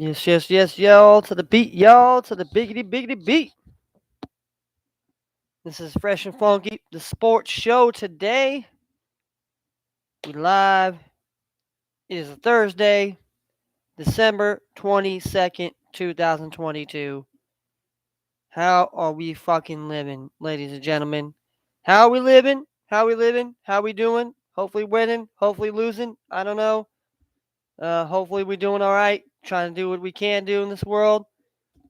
Yes, yes, yes, y'all to the beat, y'all to the biggity, biggity beat. This is Fresh and Funky, the sports show today. We live. It is a Thursday, December 22nd, 2022. How are we fucking living, ladies and gentlemen? How are we living? How are we living? How are we doing? Hopefully winning, hopefully losing. I don't know. Hopefully we're doing all right. Trying to do what we can do in this world.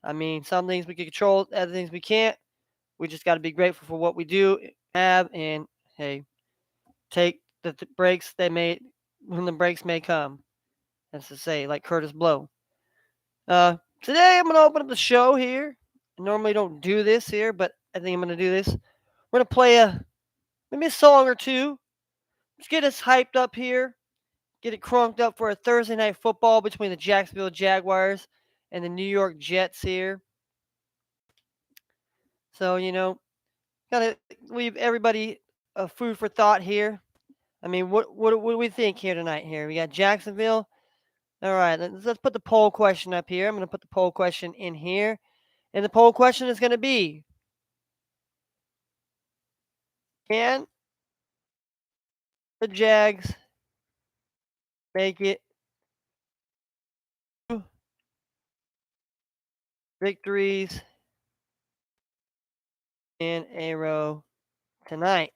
I mean, some things we can control, other things we can't. We just got to be grateful for what we do have, and hey, take the breaks they may when the breaks may come. That's to say, like Curtis Blow. Today I'm gonna open up the show here. I normally don't do this here, but I think I'm gonna do this. We're gonna play maybe a song or two. Just get us hyped up here. Get it crunked up for a Thursday night football between the Jacksonville Jaguars and the New York Jets here. So gotta leave everybody food for thought here. I mean, what do we think here tonight? Here we got Jacksonville. All right, let's put the poll question up here. I'm going to put the poll question in here, and the poll question is going to be: Can the Jags make it two victories in a row tonight?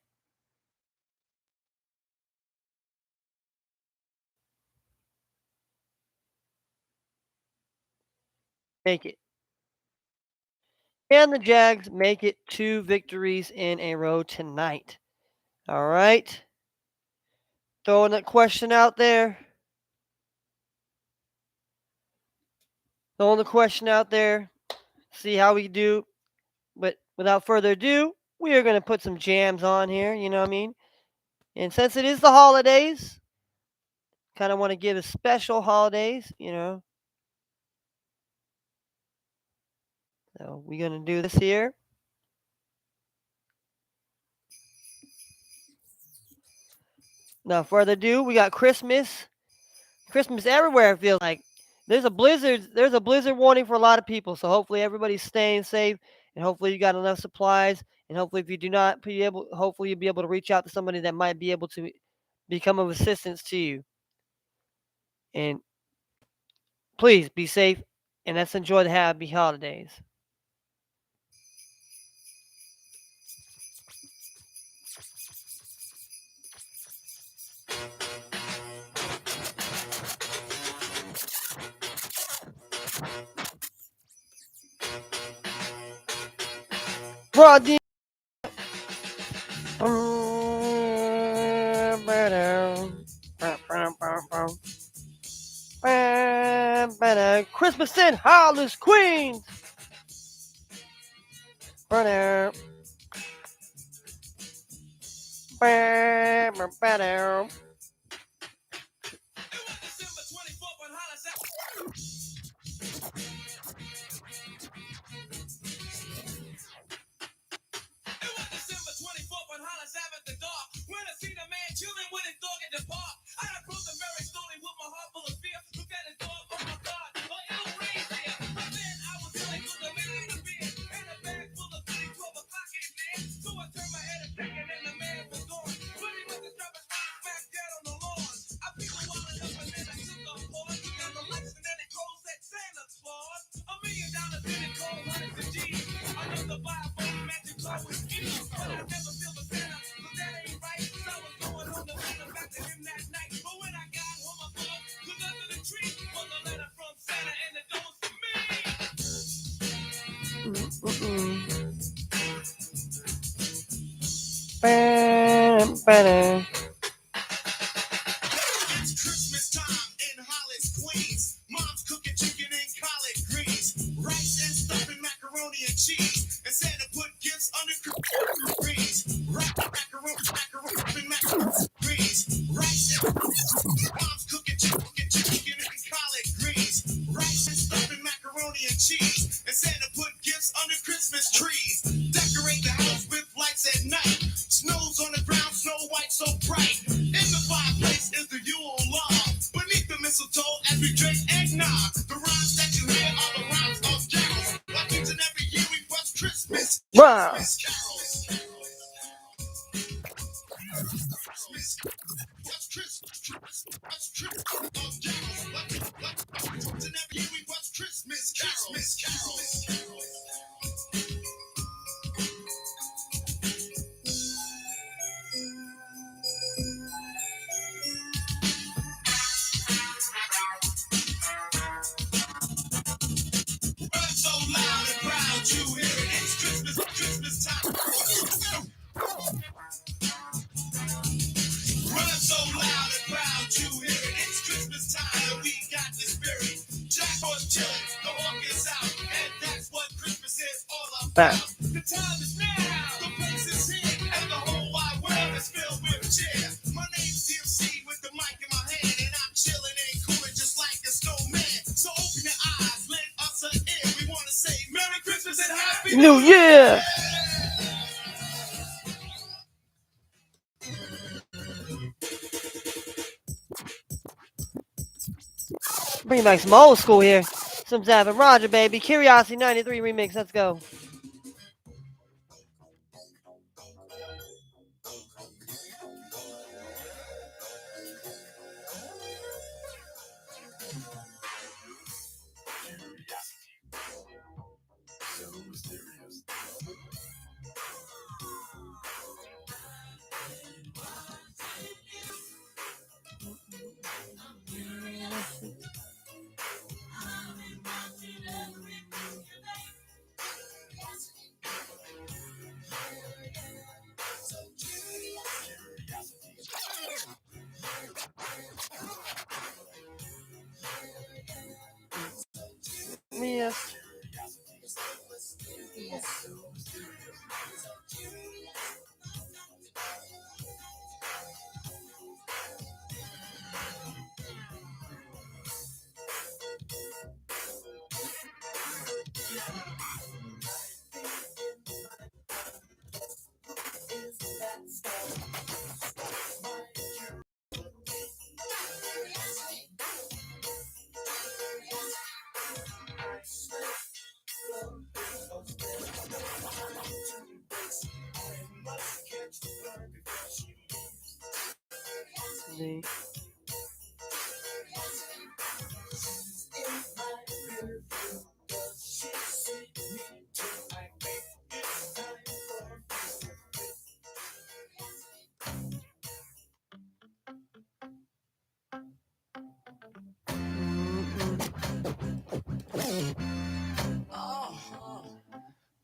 Make it. Can the Jags make it two victories in a row tonight? All right. Throwing that question out there. Throwing the question out there. See how we do. But without further ado, we are going to put some jams on here. You know what I mean? And since it is the holidays, kind of want to give a special holidays. So we're going to do this here. Without further ado, we got Christmas. Christmas everywhere, it feels like. There's a blizzard warning for a lot of people, so hopefully everybody's staying safe, and hopefully you got enough supplies, and hopefully if you do not hopefully you'll be able to reach out to somebody that might be able to become of assistance to you. And please be safe, and let's enjoy the happy holidays. Broad Christmas in Hollis, Queens. Mistletoe as we drink eggnog. The rhymes that Wow. Bam. New Year. Bring back some old school here. Some Zapp and Roger, baby. Curiosity 93 remix. Let's go. Yes.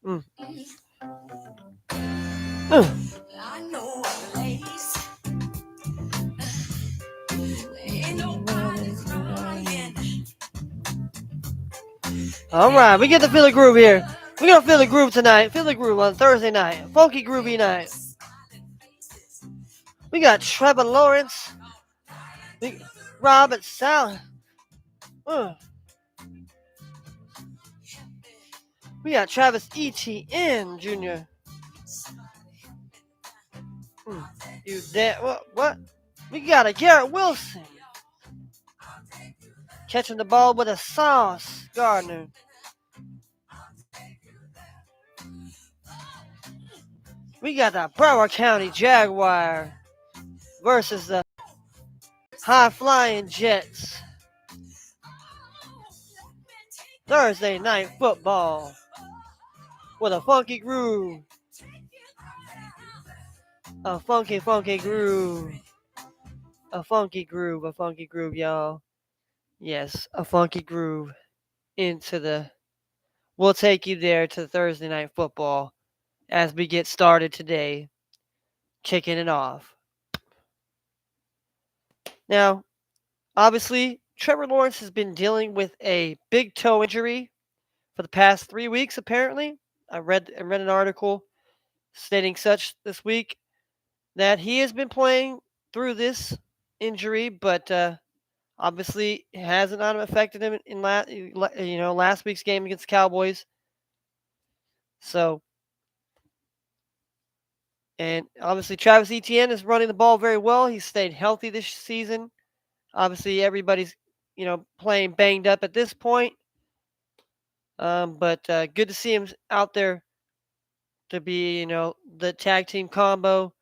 Mm. All right, we get to feel the groove here. We're gonna feel the groove tonight. Feel the groove on Thursday night. Funky groovy night. We got Trevor Lawrence. Robert Sal. We got Travis Etienne Jr. You dead? What? We got a Garrett Wilson catching the ball with a Sauce Gardner. We got the Broward County Jaguar versus the High Flying Jets. Thursday night football with a funky groove. A funky groove. A funky groove, y'all. Yes, a funky groove we'll take you there to Thursday night football as we get started today, kicking it off. Now, obviously, Trevor Lawrence has been dealing with a big toe injury for the past 3 weeks, apparently. I read an article stating such this week that he has been playing through this injury, but obviously it hasn't affected him in last week's game against the Cowboys. So, and obviously Travis Etienne is running the ball very well. He's stayed healthy this season. Obviously everybody's playing banged up at this point. But good to see him out there to be, the tag team combo.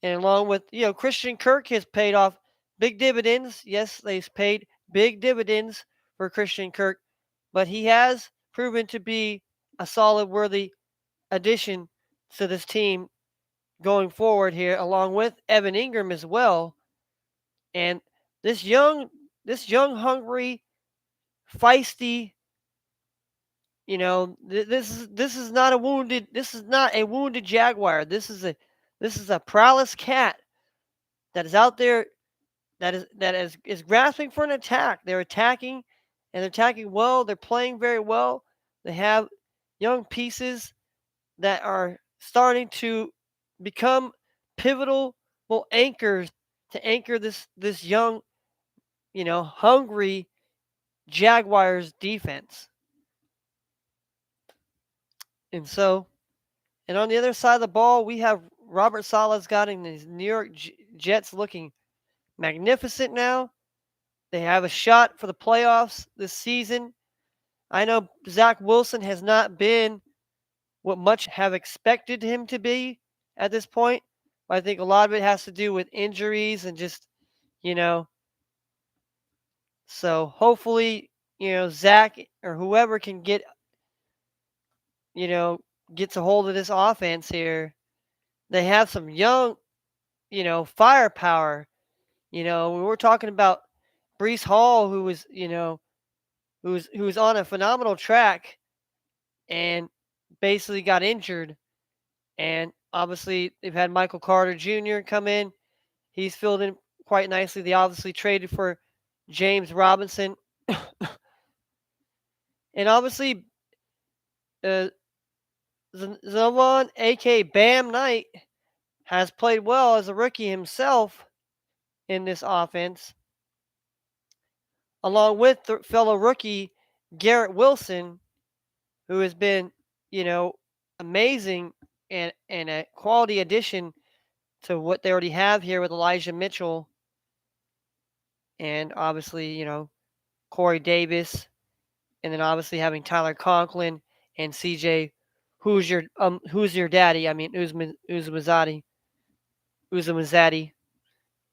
And along with, Christian Kirk has paid off big dividends. Yes, they've paid big dividends for Christian Kirk, but he has proven to be a solid, worthy addition to this team going forward here, along with Evan Ingram as well. And this young, hungry, feisty, this is not a wounded jaguar. This is a prowess cat that is out there that is grasping for an attack. They're attacking, and they're attacking well. They're playing very well. They have young pieces that are starting to become pivotal anchors to anchor this young, hungry Jaguars defense. And so, and on the other side of the ball, we have Robert Sala's got in these New York Jets looking magnificent now. They have a shot for the playoffs this season. I know Zach Wilson has not been what much have expected him to be at this point, but I think a lot of it has to do with injuries and just, you know, so hopefully, Zach or whoever can you know, gets a hold of this offense here. They have some young, firepower. When we're talking about Brees Hall, who was, who was on a phenomenal track and basically got injured. And obviously, they've had Michael Carter Jr. come in. He's filled in quite nicely. They obviously traded for James Robinson. And obviously, uh, Zavon, a.k.a. Bam Knight, has played well as a rookie himself in this offense, along with the fellow rookie Garrett Wilson, who has been, amazing and a quality addition to what they already have here with Elijah Mitchell and obviously, Corey Davis, and then obviously having Tyler Conklin and CJ. Who's your daddy? I mean, Uzmazadi. Uzmazadi.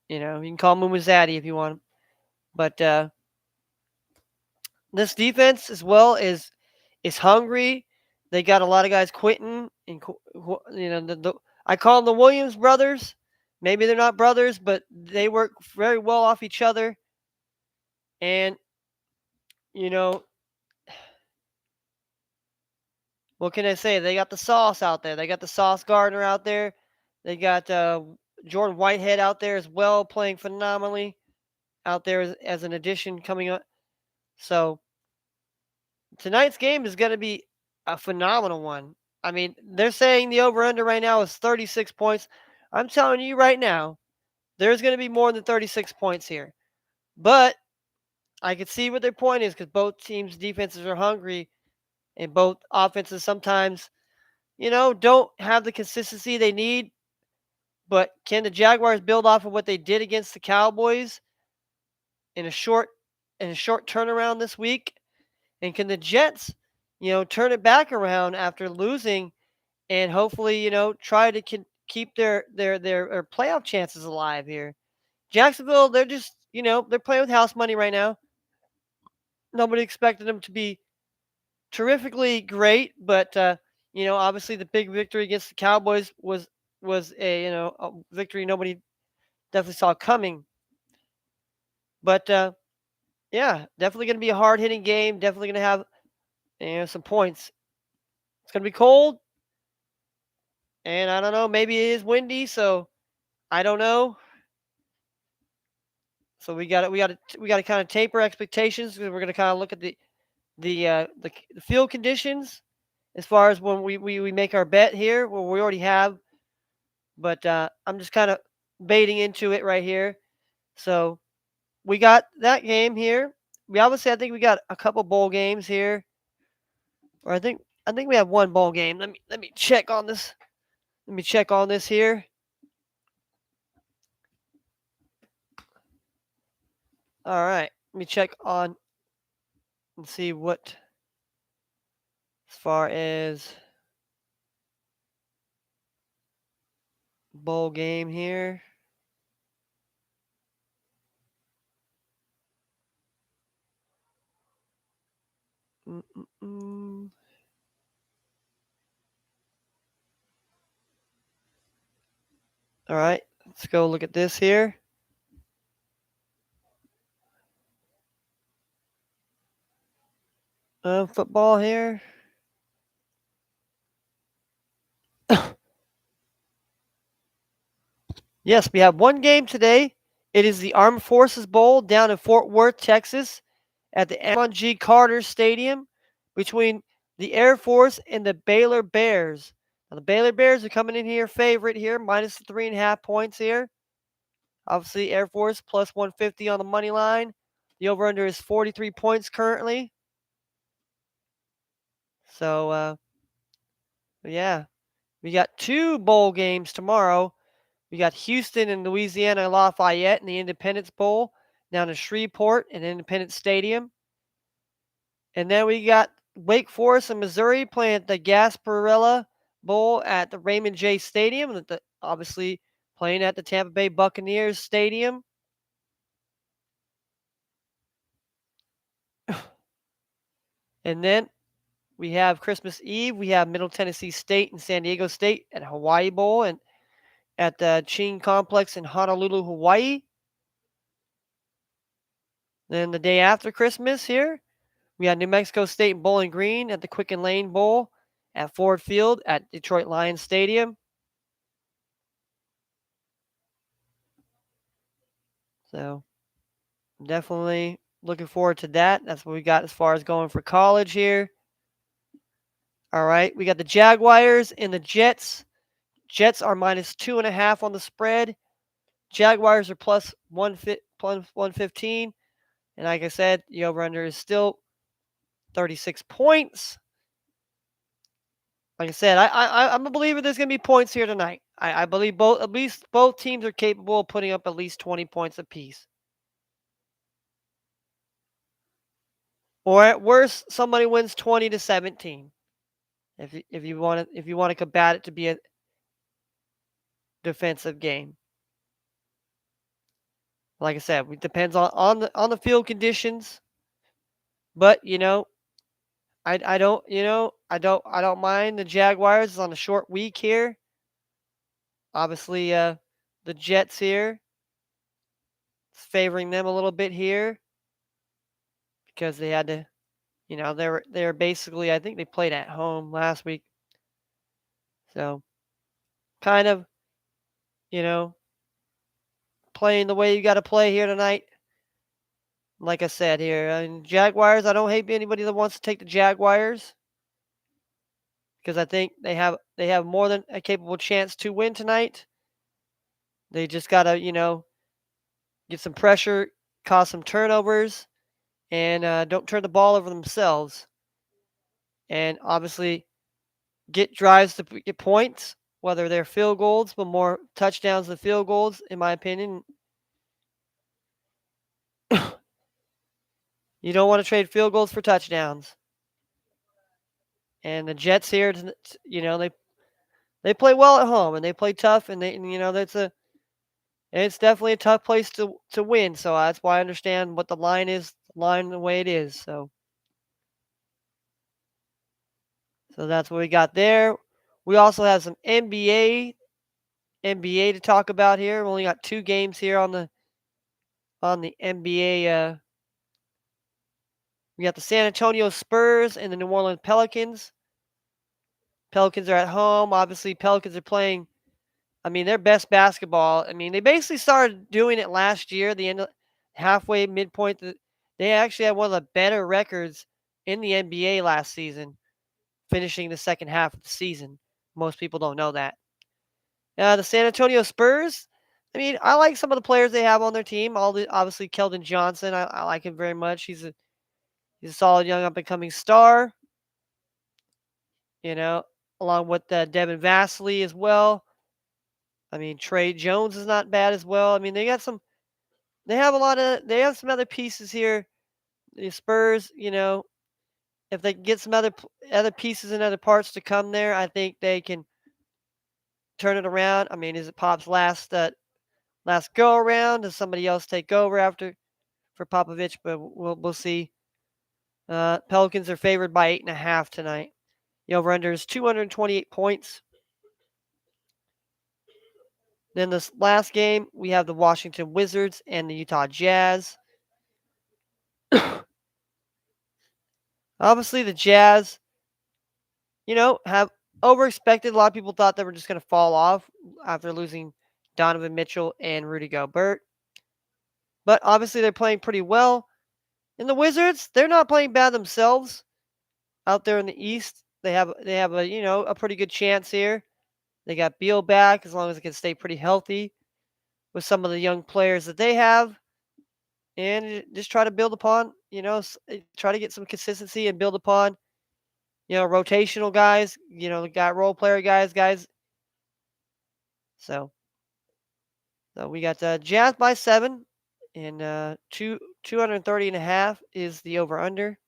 You can call him Uzmazadi if you want him. But this defense as well is hungry. They got a lot of guys quitting, and I call them the Williams brothers. Maybe they're not brothers, but they work very well off each other. And you know, what can I say? They got the Sauce out there. They got the Sauce Gardner out there. They got Jordan Whitehead out there as well, playing phenomenally out there as an addition coming up. So tonight's game is going to be a phenomenal one. I mean, they're saying the over/under right now is 36 points. I'm telling you right now, there's going to be more than 36 points here. But I can see what their point is because both teams' defenses are hungry, and both offenses sometimes, don't have the consistency they need. But can the Jaguars build off of what they did against the Cowboys in a short turnaround this week? And can the Jets, turn it back around after losing and hopefully, try to keep their playoff chances alive here? Jacksonville, they're just, they're playing with house money right now. Nobody expected them to be terrifically great, but obviously the big victory against the Cowboys was a victory nobody definitely saw coming. But yeah, definitely going to be a hard hitting game. Definitely going to have some points. It's going to be cold, and I don't know. Maybe it is windy, so I don't know. So we got to kind of taper expectations because we're going to kind of look at the field conditions as far as when we make our bet here. Well, we already have, but I'm just kind of baiting into it right here. So we got that game here. I think we got a couple bowl games here, or I think we have one bowl game. Let me check on this. Let me check on this here. All right, let me check on and see what as far as bowl game here. Mm-mm-mm. All right, let's go look at this here. Football here. Yes, we have one game today. It is the Armed Forces Bowl down in Fort Worth, Texas, at the M. Carter Stadium between the Air Force and the Baylor Bears. Now, the Baylor Bears are coming in here favorite here, minus the 3.5 points here. Obviously, Air Force plus 150 on the money line. The over-under is 43 points currently. So, yeah, we got two bowl games tomorrow. We got Houston and Louisiana Lafayette in the Independence Bowl down in Shreveport and Independence Stadium. And then we got Wake Forest and Missouri playing at the Gasparilla Bowl at the Raymond J. Stadium, obviously playing at the Tampa Bay Buccaneers Stadium. And then we have Christmas Eve. We have Middle Tennessee State and San Diego State at Hawaii Bowl and at the Ching Complex in Honolulu, Hawaii. Then the day after Christmas here, we got New Mexico State and Bowling Green at the Quicken Lane Bowl at Ford Field at Detroit Lions Stadium. So definitely looking forward to that. That's what we got as far as going for college here. All right, we got the Jaguars and the Jets. Jets are minus 2.5 on the spread. Jaguars are plus 115. And like I said, the over-under is still 36 points. Like I said, I'm a believer there's going to be points here tonight. I believe at least both teams are capable of putting up at least 20 points apiece. Or at worst, somebody wins 20-17. If you want to combat it to be a defensive game. Like I said, it depends on the field conditions. But I don't mind the Jaguars on a short week here. Obviously, the Jets here, it's favoring them a little bit here because they had to, they're basically, I think they played at home last week, so kind of, you know, playing the way you got to play here tonight. Like I said here, and Jaguars, I don't hate anybody that wants to take the Jaguars because I think they have more than a capable chance to win tonight. They just gotta, get some pressure, cause some turnovers, and don't turn the ball over themselves. And obviously, get drives to get points, whether they're field goals, but more touchdowns than field goals, in my opinion. You don't want to trade field goals for touchdowns. And the Jets here, they play well at home and they play tough, and it's definitely a tough place to win. So that's why I understand what the line is, the way it is. So that's what we got there. We also have some NBA to talk about here. We only got two games here on the NBA. We got the San Antonio Spurs and the New Orleans Pelicans. Pelicans are at home. Obviously, Pelicans are playing, their best basketball. They basically started doing it last year, the end of halfway midpoint. They actually had one of the better records in the NBA last season, finishing the second half of the season. Most people don't know that. The San Antonio Spurs, I like some of the players they have on their team. Obviously, Keldon Johnson, I like him very much. He's a solid young up-and-coming star, along with Devin Vasily as well. Trey Jones is not bad as well. They have some other pieces here. The Spurs, if they can get some other pieces and other parts to come there, I think they can turn it around? I mean, is it Pop's last go around? Does somebody else take over after for Popovich? But we'll see. Pelicans are favored by 8.5 tonight. The over/under is 228 points. Then this last game, we have the Washington Wizards and the Utah Jazz. Obviously, the Jazz, have overexpected. A lot of people thought they were just going to fall off after losing Donovan Mitchell and Rudy Gobert. But obviously, they're playing pretty well. And the Wizards, they're not playing bad themselves out there in the East. They have a pretty good chance here. They got Beal back as long as they can stay pretty healthy with some of the young players that they have, and just try to build upon, try to get some consistency and build upon, rotational guys, got role player guys. So we got Jazz by 7, and 230.5 is the over under.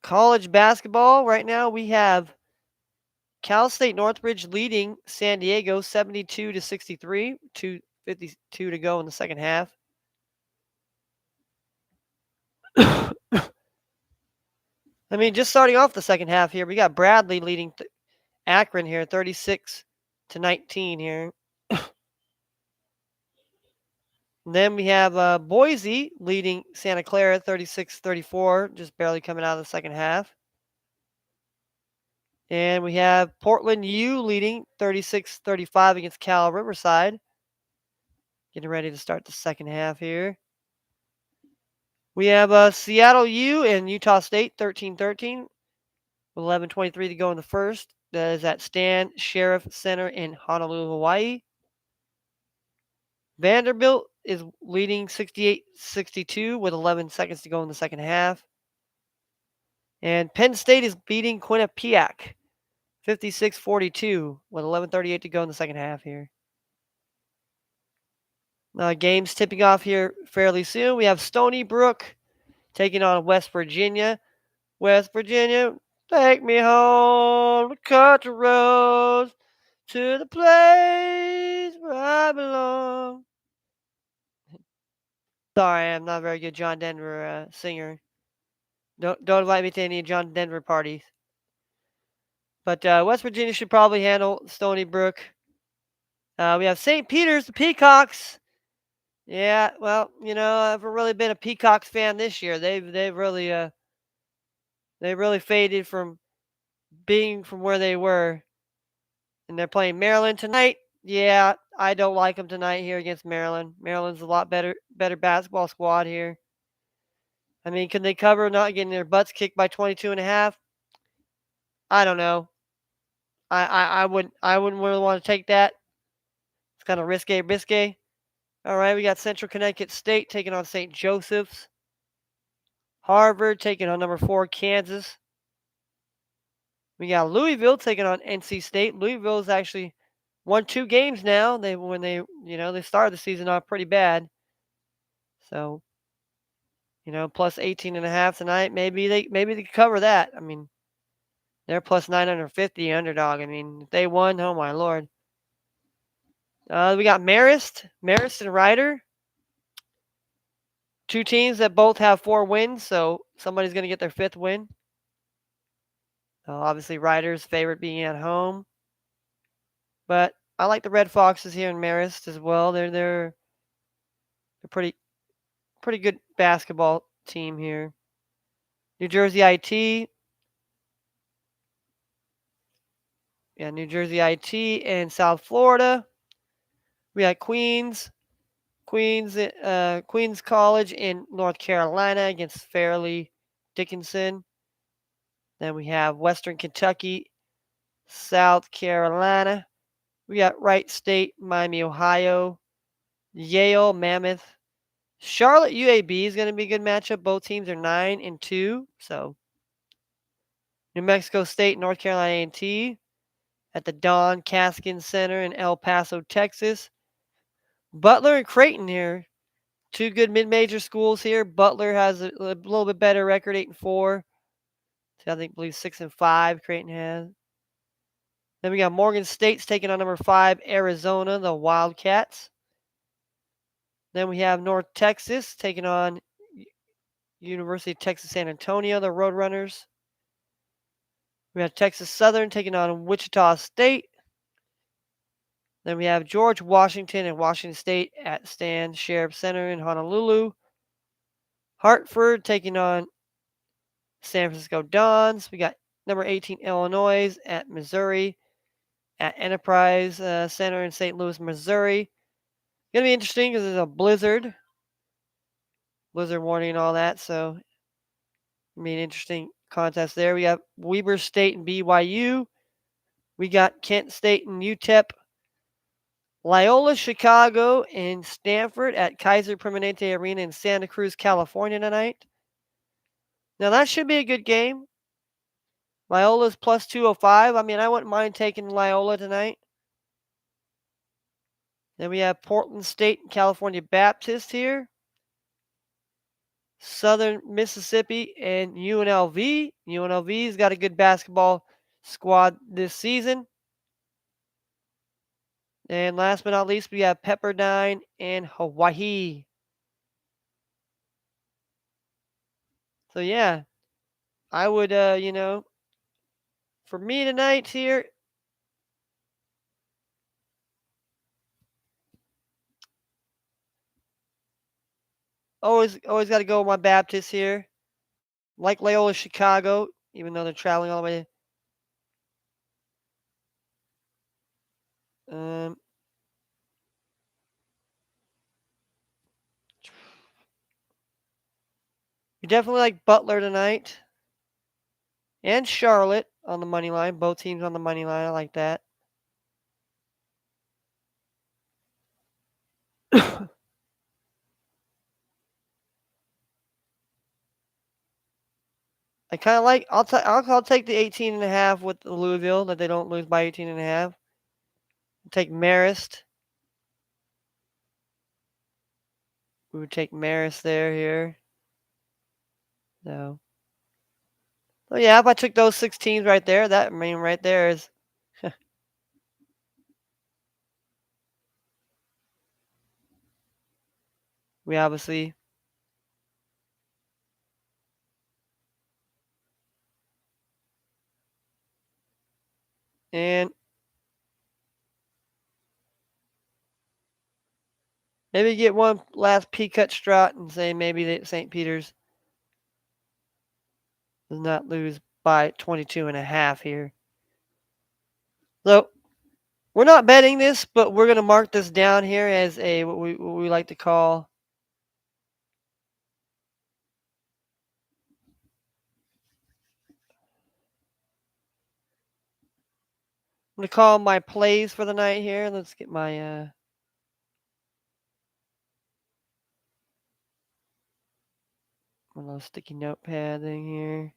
College basketball right now we have Cal State Northridge leading San Diego 72-63, 2:52 to go in the second half. I mean, just starting off the second half here, we got Bradley leading Akron here 36-19 here. Then we have Boise leading Santa Clara 36-34, just barely coming out of the second half. And we have Portland U leading 36-35 against Cal Riverside. Getting ready to start the second half here. We have Seattle U and Utah State 13-13 with 11:23 to go in the first. That is at Stan Sheriff Center in Honolulu, Hawaii. Vanderbilt is leading 68-62 with 11 seconds to go in the second half. And Penn State is beating Quinnipiac 56-42 with 11:38 to go in the second half here. Games tipping off here fairly soon. We have Stony Brook taking on West Virginia. West Virginia, take me home to country roads to the place where I belong. Sorry, I'm not a very good John Denver singer. Don't invite me to any John Denver parties. But West Virginia should probably handle Stony Brook. We have St. Peter's, the Peacocks. Yeah, well, I've really been a Peacocks fan this year. They've really faded from being from where they were. And they're playing Maryland tonight. Yeah, I don't like them tonight here against Maryland. Maryland's a lot better basketball squad here. I mean, can they cover not getting their butts kicked by 22.5? I don't know. I wouldn't really want to take that. It's kind of risque. All right, we got Central Connecticut State taking on St. Joseph's. Harvard taking on number 4 Kansas. We got Louisville taking on NC State. Louisville's actually won 2 games now. They started the season off pretty bad. So, plus 18.5 tonight. Maybe they could cover that. I mean, they're plus 950 underdog. I mean, if they won, oh my lord. We got Marist and Ryder. 2 teams that both have 4 wins, so somebody's going to get their 5th win. Obviously, Ryder's favorite being at home. But I like the Red Foxes here in Marist as well. They're pretty good basketball team here. New Jersey IT. Yeah, New Jersey IT and South Florida. We got Queens College in North Carolina against Fairleigh Dickinson. Then we have Western Kentucky, South Carolina. We got Wright State, Miami, Ohio, Yale, Mammoth. Charlotte UAB is going to be a good matchup. Both teams are 9-2. So New Mexico State, North Carolina A&T at the Don Caskin Center in El Paso, Texas. Butler and Creighton here. 2 good mid-major schools here. Butler has a little bit better record, 8-4. So I believe 6-5 Creighton has. Then we got Morgan State's taking on number 5 Arizona, the Wildcats. Then we have North Texas taking on University of Texas San Antonio, the Roadrunners. We have Texas Southern taking on Wichita State. Then we have George Washington and Washington State at Stan Sheriff Center in Honolulu. Hartford taking on San Francisco Dons. We got number 18 Illinois at Missouri at Enterprise Center in St. Louis, Missouri. Gonna be interesting because there's a blizzard warning and all that. So, I mean, interesting contest there. We got Weber State and BYU. We got Kent State and UTEP. Loyola Chicago and Stanford at Kaiser Permanente Arena in Santa Cruz, California tonight. Now that should be a good game. Loyola's plus 205. I mean, I wouldn't mind taking Loyola tonight. Then we have Portland State and California Baptist here. Southern Mississippi and UNLV. UNLV's got a good basketball squad this season. And last but not least, we have Pepperdine and Hawaii. So yeah, I would, for me tonight here, always got to go with my Baptist here. Like Loyola Chicago, even though they're traveling all the way. You definitely like Butler tonight. And Charlotte on the money line. Both teams on the money line. I like that. I kind of like. I'll take the 18.5 with the Louisville that they don't lose by 18.5. I'll take Marist. We would take Marist here. So. Oh yeah, if I took those 6 teams right there, that right there is. We obviously. And maybe get one last P-cut strut and say maybe that St. Peter's does not lose by 22.5 here. So we're not betting this, but we're gonna mark this down here as a what we like to call. I'm gonna call my plays for the night here. Let's get my one little sticky notepad thing here.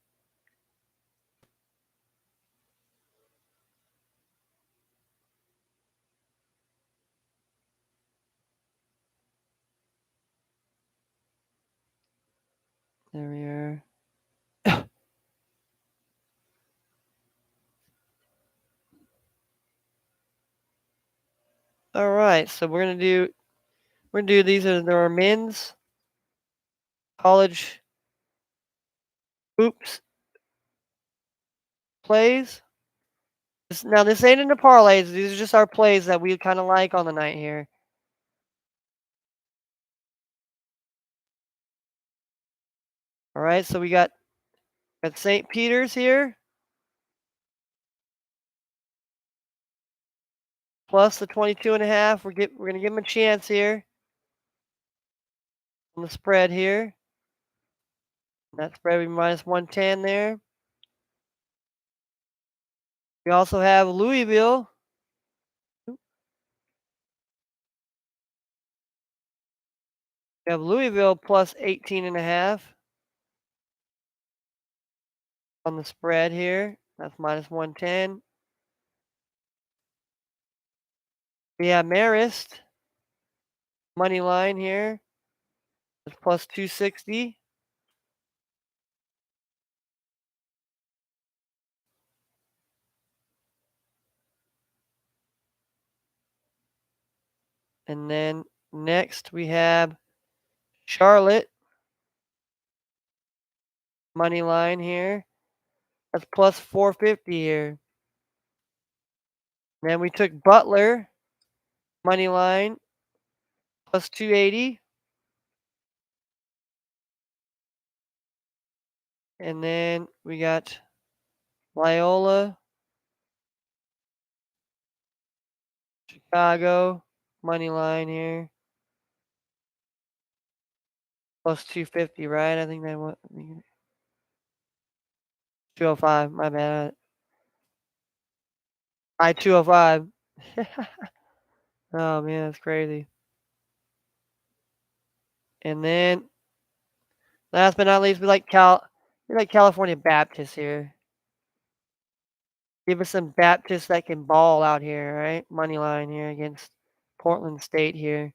There we are. All right, so we're gonna do these are our men's college hoops plays. Now this ain't in the parlays. These are just our plays that we kind of like on the night here. All right, so we got St. Peter's here plus the 22.5. We're gonna give them a chance here on the spread here. That spread would be minus 110 there. We also have Louisville. We have Louisville plus 18.5 on the spread here. That's minus 110. We have Marist money line here. That's plus 260. And then next we have Charlotte money line here. That's plus 450 here. Then we took Butler money line plus 280. And then we got Loyola, Chicago money line here plus 250, right? I think that was 205. My bad. I 205. Oh man, that's crazy. And then last but not least, we like California Baptist here. Give us some Baptists that can ball out here, right? Money line here against Portland State here.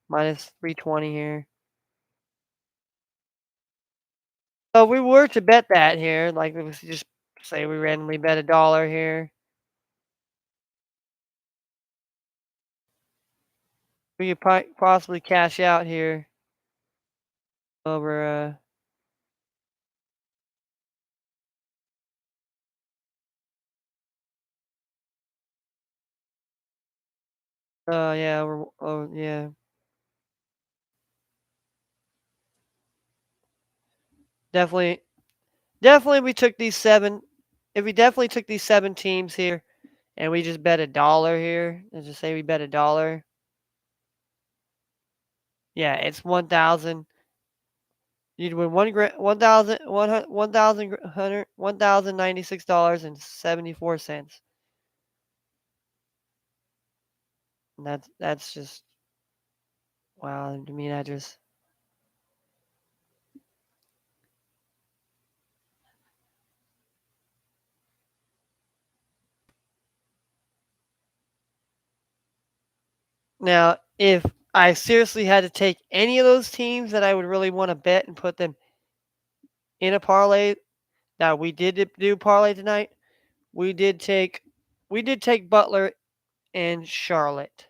Minus 320 here. So we were to bet that here, like it was just say we randomly bet $1 here. We could possibly cash out here over yeah, yeah. Definitely we took these seven if we definitely took these 7 teams here and we just bet $1 here, let's just say we bet $1. Yeah, it's 1,000. You'd win 1,096.74. And that's just wow to me. That just now if I seriously had to take any of those teams that I would really want to bet and put them in a parlay. Now we did do parlay tonight. We did take Butler and Charlotte.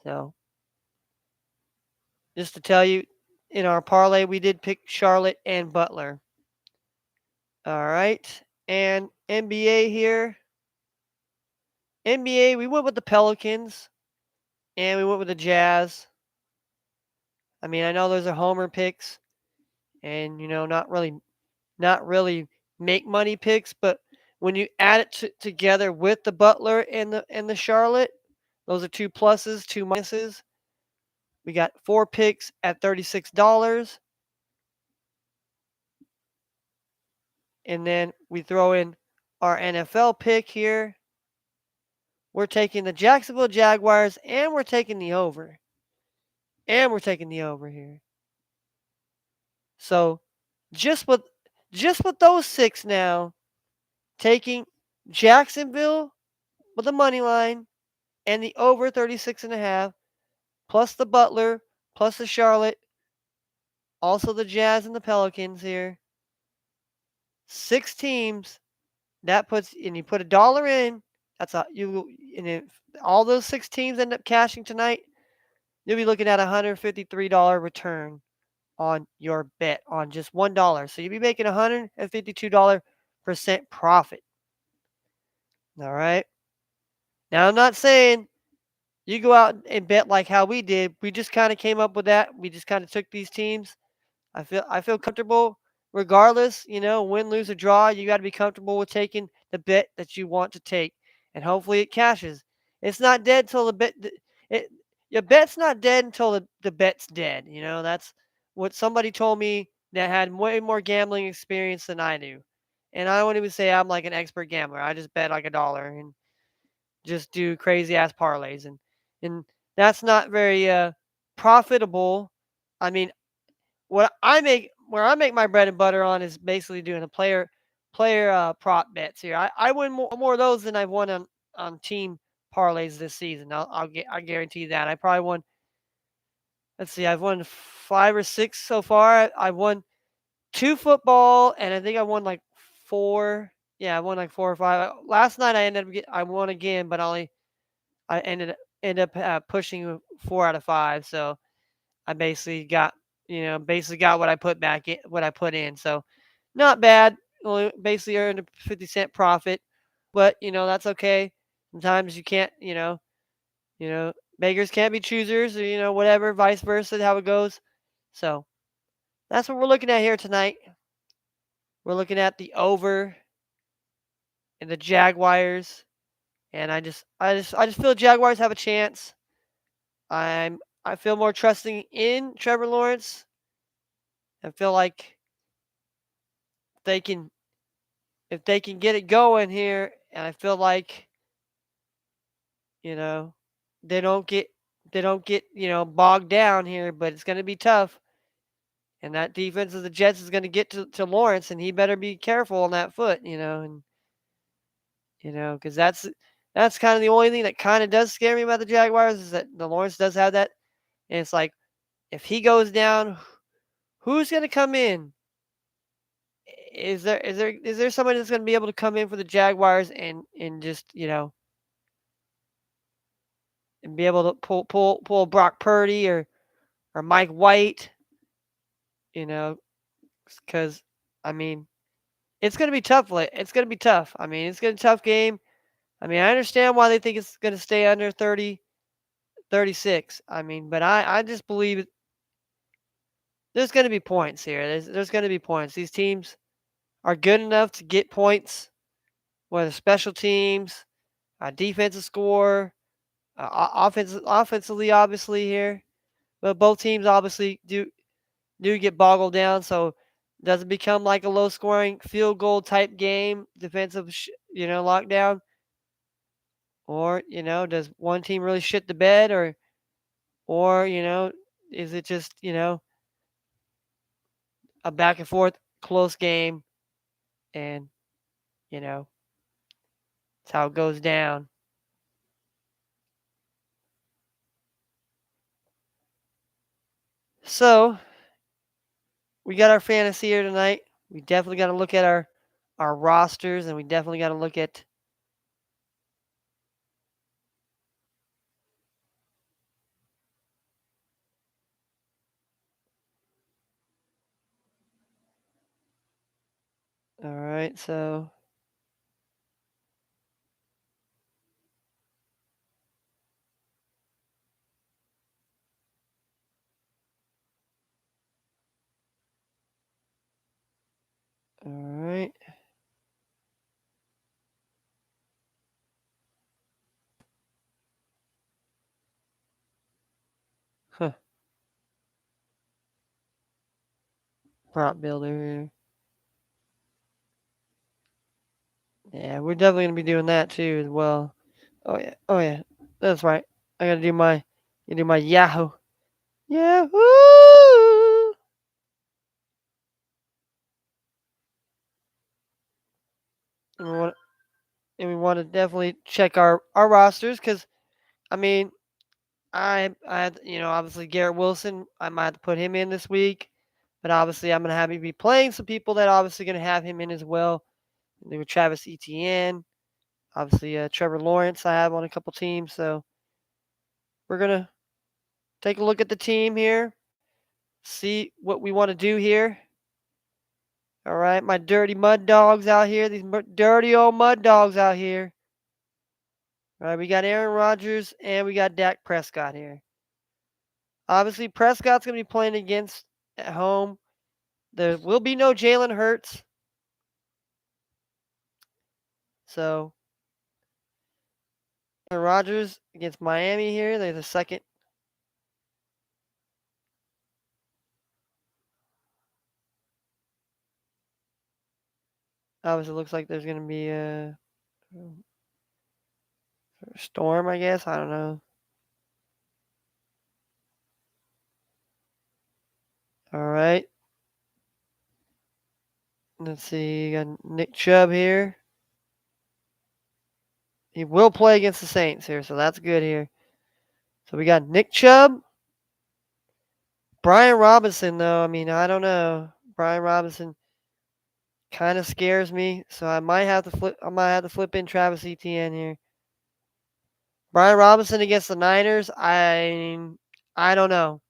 So just to tell you, in our parlay we did pick Charlotte and Butler. All right, and NBA here. NBA, we went with the Pelicans and we went with the Jazz. I mean, I know those are homer picks, and not really make money picks, but when you add it together with the Butler and the Charlotte, those are 2 pluses, 2 minuses. We got 4 picks at $36, and then we throw in our NFL pick here. We're taking the Jacksonville Jaguars, and we're taking the over. And we're taking the over here. So just with those 6 now, taking Jacksonville with the money line and the over 36.5, plus the Butler, plus the Charlotte, also the Jazz and the Pelicans here. 6 teams. That puts, and you put $1 in. That's and if all those 6 teams end up cashing tonight, you'll be looking at $153 return on your bet on just $1. So you'll be making $152% profit. All right. Now I'm not saying you go out and bet like how we did. We just kind of came up with that. We just kind of took these teams. I feel comfortable regardless, win, lose, or draw. You got to be comfortable with taking the bet that you want to take, and hopefully it cashes. It's not dead till the bet. Your bet's not dead until the bet's dead. That's what somebody told me that had way more gambling experience than I do, and I wouldn't even say I'm like an expert gambler. I just bet like $1 and just do crazy ass parlays, and that's not very profitable. I mean, where I make my bread and butter on is basically doing a player prop bets here. I win more of those than I've won on team parlays this season. I guarantee that. I probably won. Let's see, I've won 5 or 6 so far. I won 2 football, and I think I won like 4. Yeah, I won like 4 or 5. Last night I won again, but I ended end up pushing 4 out of 5. So I basically got what I put back in, what I put in. So not bad. Only basically earned a 50-cent profit, but that's okay. Sometimes you can't, beggars can't be choosers, or whatever, vice versa, how it goes. So that's what we're looking at here tonight. We're looking at the over and the Jaguars, and I just feel Jaguars have a chance. I feel more trusting in Trevor Lawrence. I feel like they can if they can get it going here, and I feel like you know they don't get bogged down here, but it's going to be tough. And that defense of the Jets is going to get to Lawrence, and he better be careful on that foot, and because that's kind of the only thing that kind of does scare me about the Jaguars is that the Lawrence does have that, and it's like if he goes down, who's going to come in? Is there somebody that's going to be able to come in for the Jaguars and just and be able to pull Brock Purdy or Mike White, you know, because I mean it's going to be tough. It's going to be tough. I mean it's going to be a tough game. I mean I understand why they think it's going to stay under 36. I mean, but I just believe there's going to be points here. There's going to be points. These teams are good enough to get points, whether special teams, defensive score, offensively, obviously here. But both teams obviously do get boggled down, so does it become like a low scoring field goal type game, defensive lockdown, or does one team really shit the bed, or is it just a back and forth close game, and that's how it goes down. So we got our fantasy here tonight. We definitely got to look at our rosters, and we definitely got to look at all right. So all right. Huh. Prop builder here. Yeah, we're definitely gonna be doing that too as well. Oh yeah. Oh yeah. That's right. I gotta do my Yahoo. Yahoo. And we want to definitely check our rosters because I mean I had obviously Garrett Wilson. I might have to put him in this week, but obviously I'm gonna have you be playing some people that obviously gonna have him in as well. There were Travis Etienne, obviously Trevor Lawrence. I have on a couple teams, so we're gonna take a look at the team here, see what we want to do here. All right, my dirty mud dogs out here. These dirty old mud dogs out here. All right, we got Aaron Rodgers and we got Dak Prescott here. Obviously, Prescott's going to be playing against at home. There will be no Jalen Hurts. So, Aaron Rodgers against Miami here. They're the second. Obviously, it looks like there's going to be a storm, I guess. I don't know. All right. Let's see. You got Nick Chubb here. He will play against the Saints here, so that's good here. So we got Nick Chubb. Brian Robinson, though, I mean, I don't know. Brian Robinson kind of scares me, so I might have to flip. I might have to flip in Travis Etienne here. Brian Robinson against the Niners. I don't know.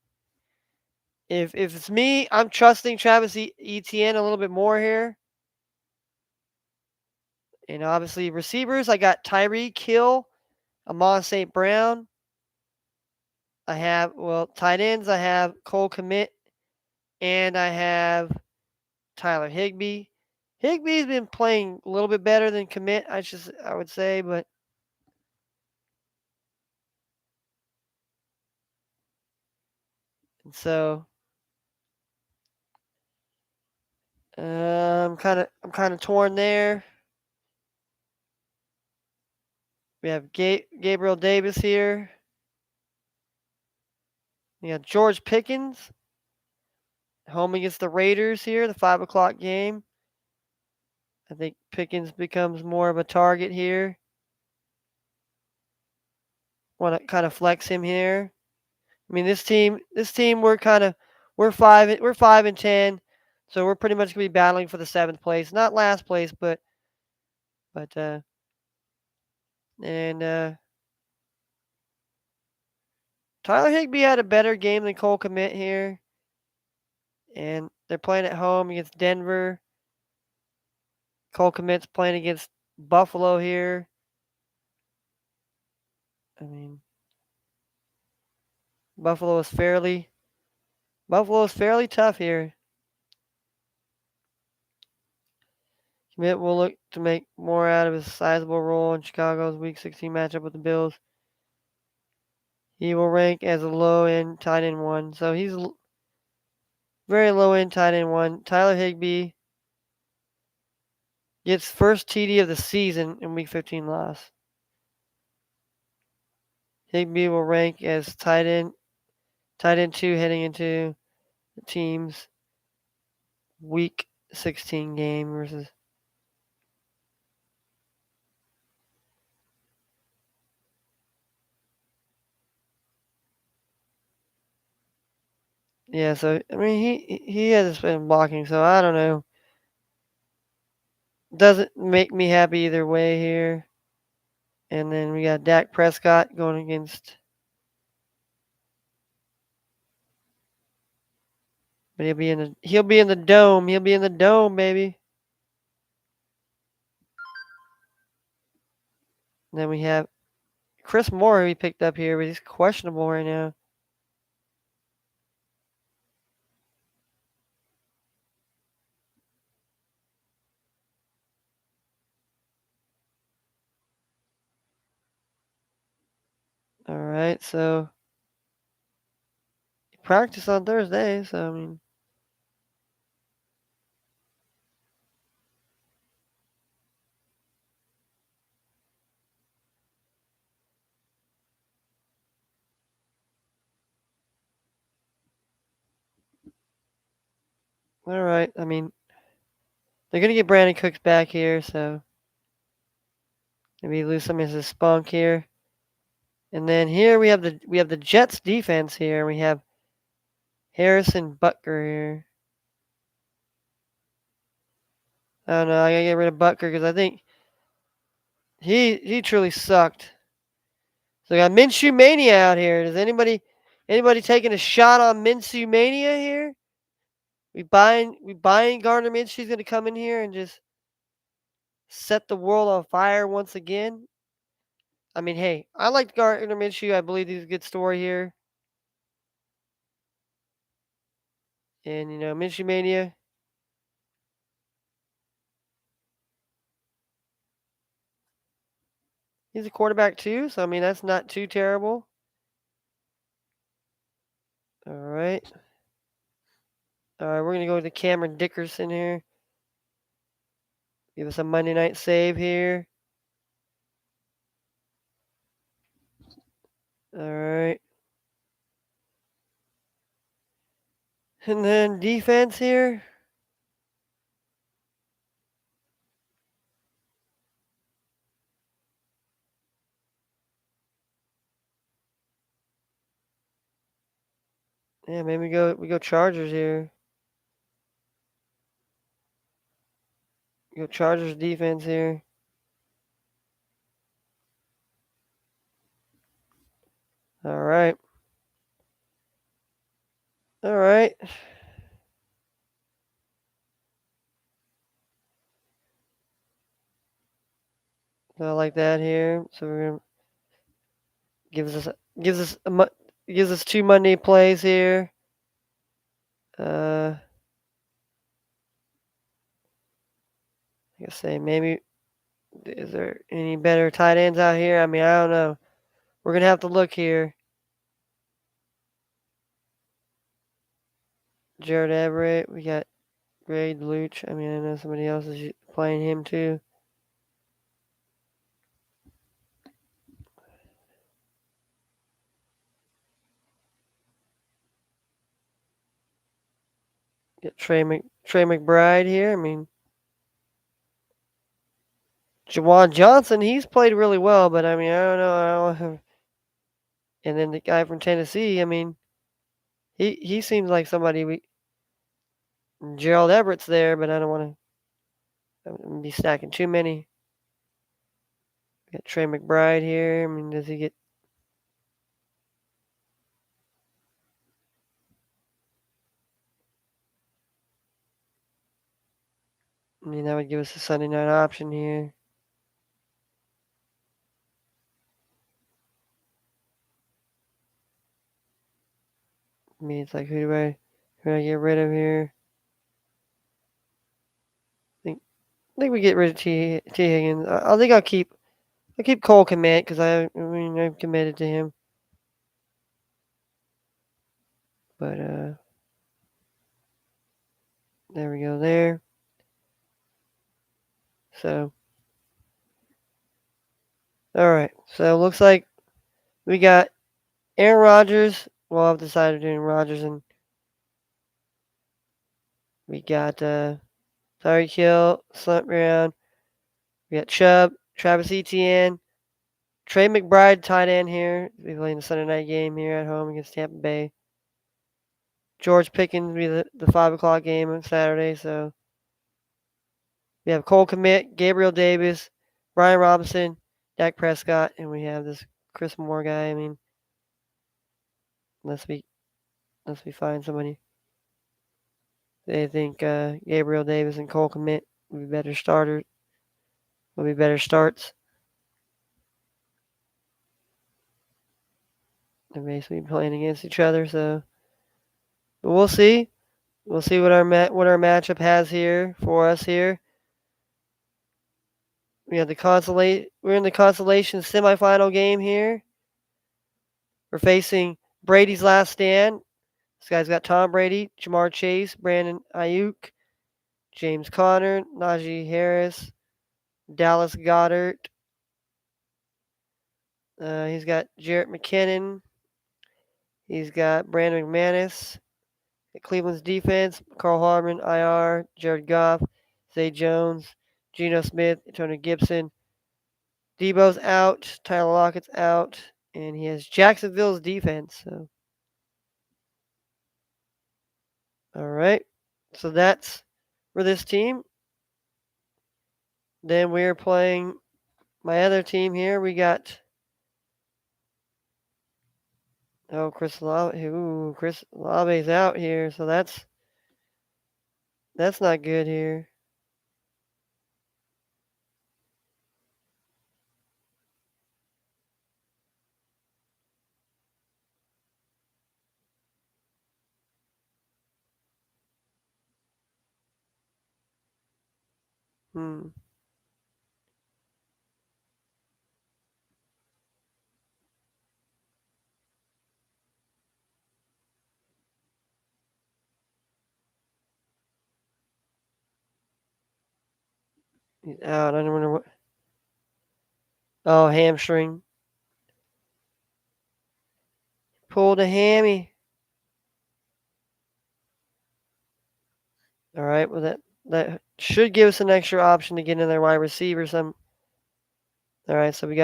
If it's me, I'm trusting Travis Etienne a little bit more here. And obviously receivers, I got Tyreek Hill, Amon St. Brown. I have tight ends. I have Cole Kmet, and I have Tyler Higbee. Higbee's been playing a little bit better than Kmet. I would say, but so I'm kind of torn there. We have Gabriel Davis here. We got George Pickens home against the Raiders here, the 5 o'clock game. I think Pickens becomes more of a target here. Want to kind of flex him here. I mean, this team, we're 5-10, so we're pretty much gonna be battling for the 7th place, not last place, but and Tyler Higbee had a better game than Cole Kmet here, and they're playing at home against Denver. Cole Kmet's playing against Buffalo here. I mean, Buffalo is fairly tough here. Kmet will look to make more out of his sizable role in Chicago's Week 16 matchup with the Bills. He will rank as a low-end tight end 1. So he's very low-end tight end 1. Tyler Higbee gets first TD of the season in Week 15 loss. Higbee will rank as tight end 2 heading into the team's Week 16 game versus. Yeah, so I mean he hasn't been blocking, so I don't know. Doesn't make me happy either way here. And then we got Dak Prescott going against, but he'll be in the dome. He'll be in the dome, baby. And then we have Chris Moore we picked up here, but he's questionable right now. All right, so he practiced on Thursday, so I mean. All right, I mean, they're gonna get Brandon Cooks back here, so maybe lose some of his spunk here. And then here we have the Jets defense here. We have Harrison Butker here. I don't know. I gotta get rid of Butker because I think he truly sucked. So we got Minshew Mania out here. Does anybody taking a shot on Minshew Mania here? We buying Gardner Minshew's gonna come in here and just set the world on fire once again. I mean, hey, I like Gardner Minshew. I believe he's a good story here. And Minshew Mania. He's a quarterback too, so I mean that's not too terrible. All right. All right, we're gonna go to Cameron Dickerson here. Give us a Monday night save here. All right. And then defense here. Yeah, maybe we go Chargers here. Go Chargers defense here. All right. All right. So I like that here. So we're gonna gives us gives us 2 Monday plays here. I guess say maybe is there any better tight ends out here? I mean, I don't know. We're gonna have to look here. Jared Everett. We got Ray Luch. I mean, I know somebody else is playing him too. Get Trey McBride here. I mean, Jawan Johnson. He's played really well, but I mean, I don't know. I don't. And then the guy from Tennessee. I mean, he seems like somebody we. Gerald Everett's there, but I don't want to be stacking too many. Got Trey McBride here. I mean, does he get? I mean, that would give us a Sunday night option here. I mean, it's like who do I get rid of here? I think we get rid of T Higgins. I think I'll keep Cole Komet because I mean I'm committed to him. But there we go there. So all right. So it looks like we got Aaron Rodgers. Well, I've decided doing Rodgers, and we got Tyreek Hill, Slunt Brown. We got Chubb, Travis Etienne, Trey McBride, tight end here. We playing the Sunday night game here at home against Tampa Bay. George Pickens will be the 5 o'clock game on Saturday. So we have Cole Komet, Gabriel Davis, Brian Robinson, Dak Prescott, and we have this Chris Moore guy. I mean, unless we find somebody, they think Gabriel Davis and Cole Komet will be better starters, will be better starts. They're basically playing against each other, so but we'll see. We'll see what our matchup has here for us here. We have we're in the consolation semifinal game here. We're facing Brady's last stand. This guy's got Tom Brady, Jamar Chase, Brandon Ayuk, James Conner, Najee Harris, Dallas Goddard. He's got Jarrett McKinnon. He's got Brandon McManus. Cleveland's defense, Carl Harmon, IR, Jared Goff, Zay Jones, Geno Smith, Antonio Gibson. Debo's out, Tyler Lockett's out, and he has Jacksonville's defense. So, all right. So that's for this team. Then we're playing my other team here. We got Chris Olave. Ooh, Chris Olave's out here, so that's not good here. Hmm. He's out. I don't know what. Oh, hamstring. Pulled a hammy. All right. Well, that should give us an extra option to get in their wide receiver. Some. All right. So we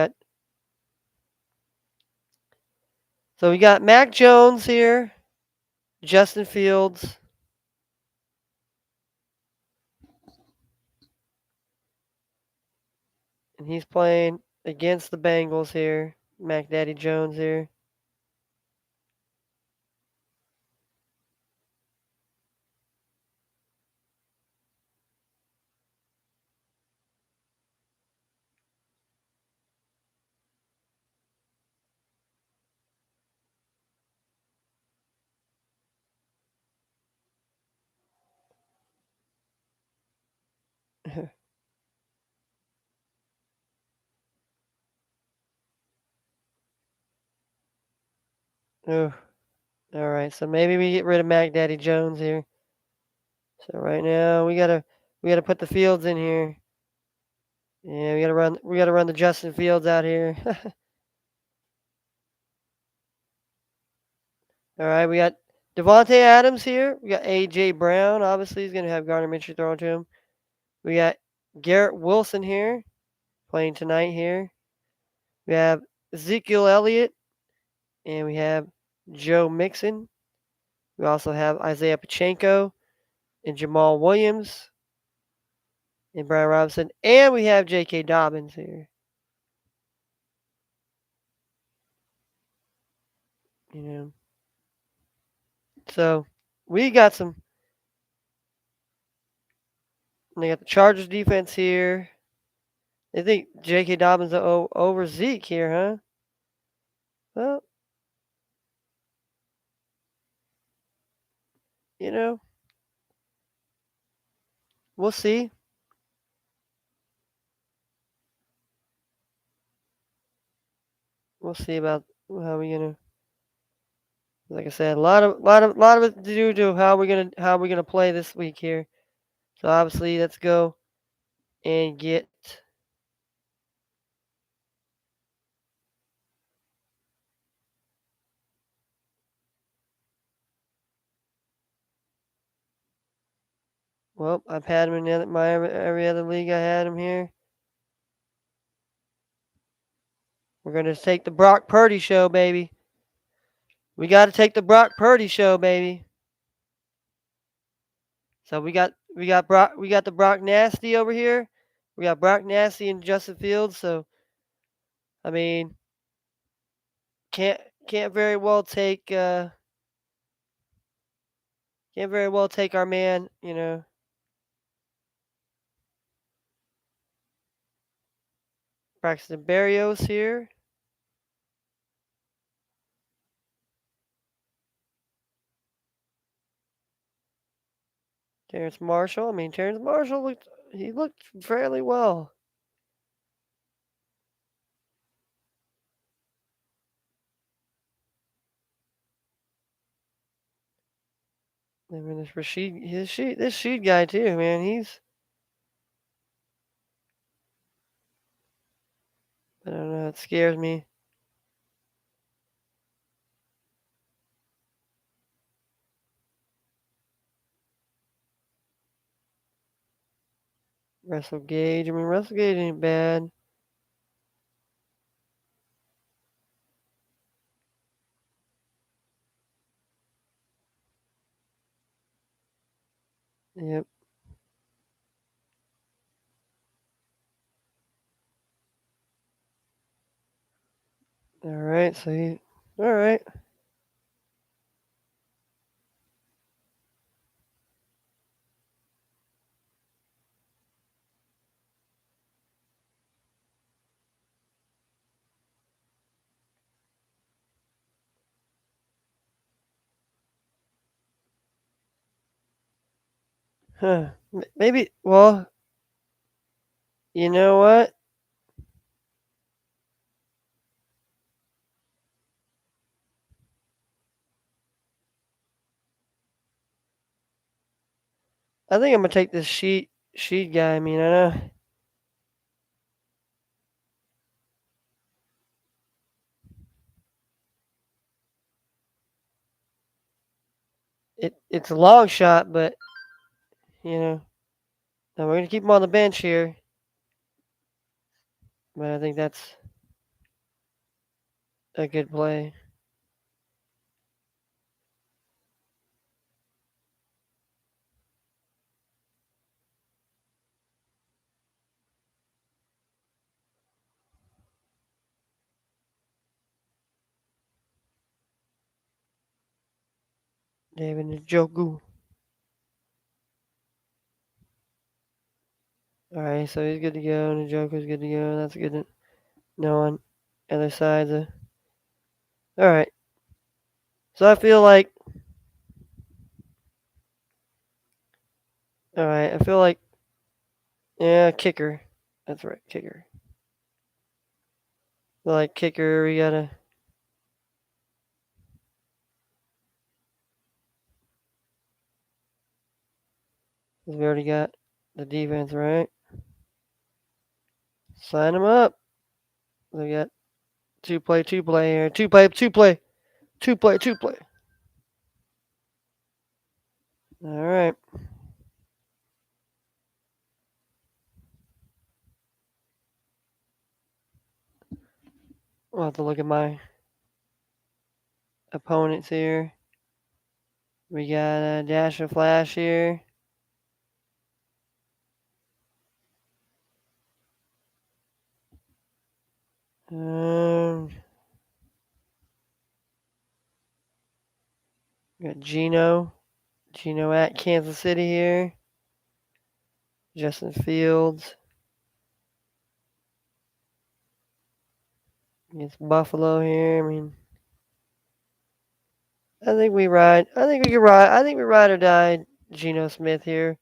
got Mac Jones here, Justin Fields, and he's playing against the Bengals here. Mac Daddy Jones here. Ooh. All right, so maybe we get rid of Mac Daddy Jones here. So right now we gotta put the Fields in here. Yeah, we gotta run the Justin Fields out here. All right, we got Devontae Adams here. We got AJ Brown. Obviously, he's gonna have Gardner Minshew thrown to him. We got Garrett Wilson here playing tonight here. We have Ezekiel Elliott and we have Joe Mixon. We also have Isaiah Pachenko and Jamal Williams and Brian Robinson, and we have J.K. Dobbins here. You know, so we got some. They got the Chargers defense here. They think J.K. Dobbins over Zeke here, huh? Well, you know, we'll see. We'll see about how we gonna. Like I said, a lot of it to do to how we're gonna play this week here. So obviously, let's go and get. Well, I've had him in my every other league. I had him here. We're gonna take the Brock Purdy show, baby. We got to take the Brock Purdy show, baby. So we got the Brock Nasty over here. We got Brock Nasty and Justin Fields. So I mean, can't can't very well take can't very well take our man. Braxton Berrios here. Terrence Marshall. I mean, Terrence Marshall looked fairly well. I mean, this Sheed guy too, man. I don't know. It scares me. Russell Gage. I mean, Russell Gage ain't bad. Yep. All right. All right. Huh. Maybe. Well, you know what? I think I'm gonna take this Sheed guy. I mean, I know it's a long shot, but you know, no, we're gonna keep him on the bench here. But I think that's a good play. David Njoku. All right, so he's good to go. Njoku's good to go. That's good to know on other sides. All right. So I feel like, all right, I feel like Yeah, kicker. That's right, kicker. Like kicker, we gotta. We already got the defense right. Sign them up. We got two play here. Two play. All right. I'll have to look at my opponents here. We got a Dash and Flash here. Um, we got Gino. Gino at Kansas City here. Justin Fields against Buffalo here. I mean, I think we ride. I think we can ride. I think we ride or die. Geno Smith here.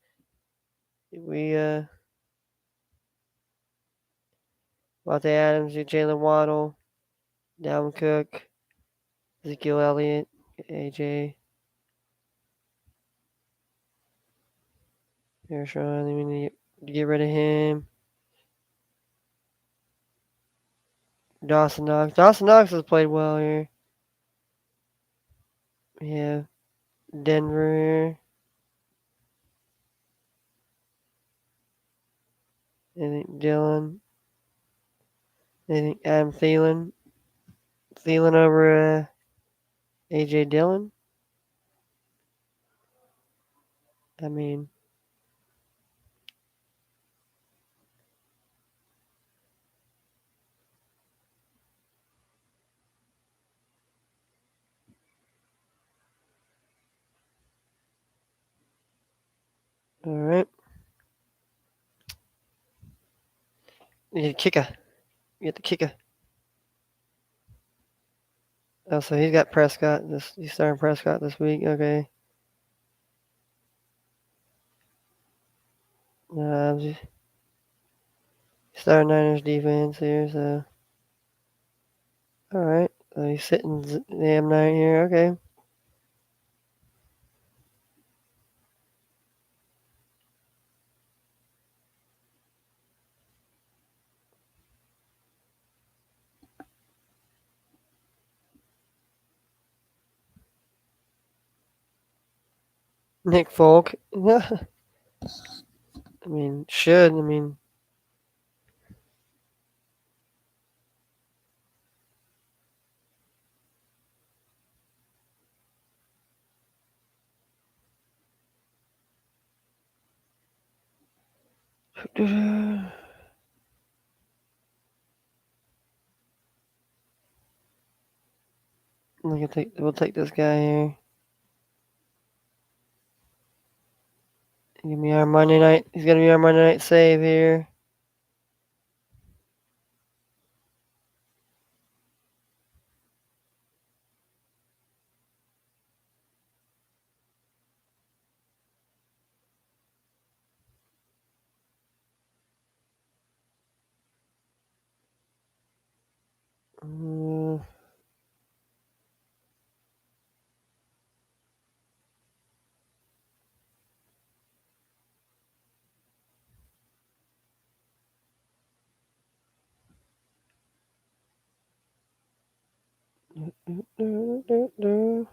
We Monte Adams, Jalen Waddle, Dalvin Cook, Ezekiel Elliott, AJ. Harrison, I think we need to get rid of him. Dawson Knox. Dawson Knox has played well here. We have Denver. I think Dylan. I think Adam Thielen. Thielen over AJ Dillon. I mean, all right. You get a kicker. You get the kicker. Oh, so he's got Prescott. He's starting Prescott this week. Okay. Just starting Niners defense here. So, all right. So he's sitting damn night here. Okay. Nick Folk. I mean, should. I mean, we'll take this guy here. Give me our Monday night. He's gonna be our Monday night save here. Uh,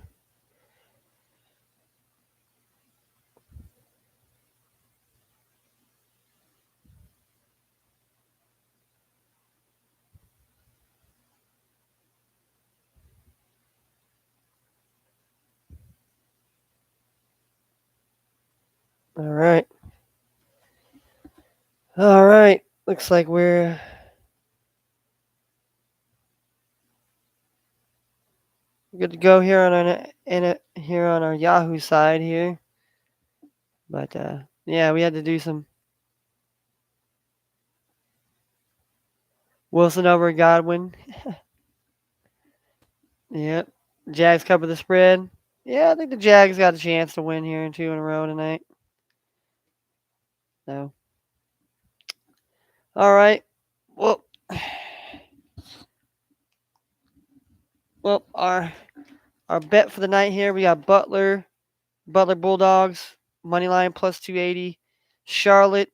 all right. All right. Looks like we're good to go here on here on our Yahoo side here. But yeah, we had to do some Wilson over Godwin. Yep. Jags cover the spread. Yeah, I think the Jags got a chance to win here in 2 in a row tonight. So All right. Well, our bet for the night here, we got Butler Bulldogs money line plus 280, Charlotte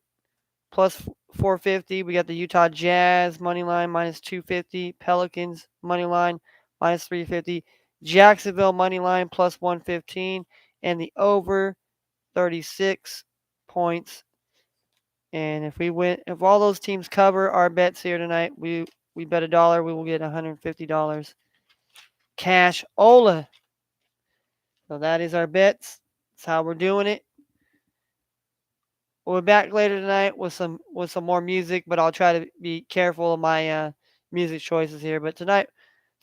plus 450. We got the Utah Jazz money line minus 250, Pelicans money line minus 350, Jacksonville money line plus 115, and the over 36 points. And if all those teams cover our bets here tonight, we bet $1, we will get $150 cash. Ola. So that is our bets. That's how we're doing it. We'll be back later tonight with some more music, but I'll try to be careful of my music choices here. But tonight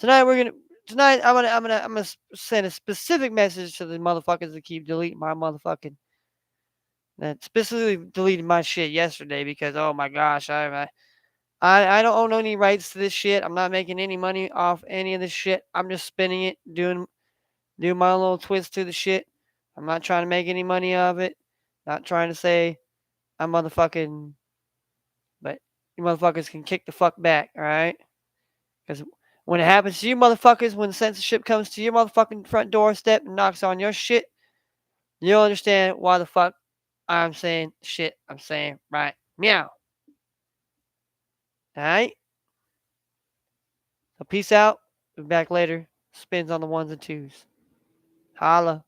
we're gonna tonight I'm gonna send a specific message to the motherfuckers that keep deleting my motherfucking that specifically deleted my shit yesterday because oh my gosh I don't own any rights to this shit. I'm not making any money off any of this shit. I'm just spinning it, doing my little twist to the shit. I'm not trying to make any money of it. Not trying to say I'm motherfucking, but you motherfuckers can kick the fuck back, all right? Because when it happens to you motherfuckers, when censorship comes to your motherfucking front doorstep and knocks on your shit, you'll understand why the fuck I'm saying shit I'm saying right meow. All right? So peace out. Be back later. Spins on the ones and twos. Holla.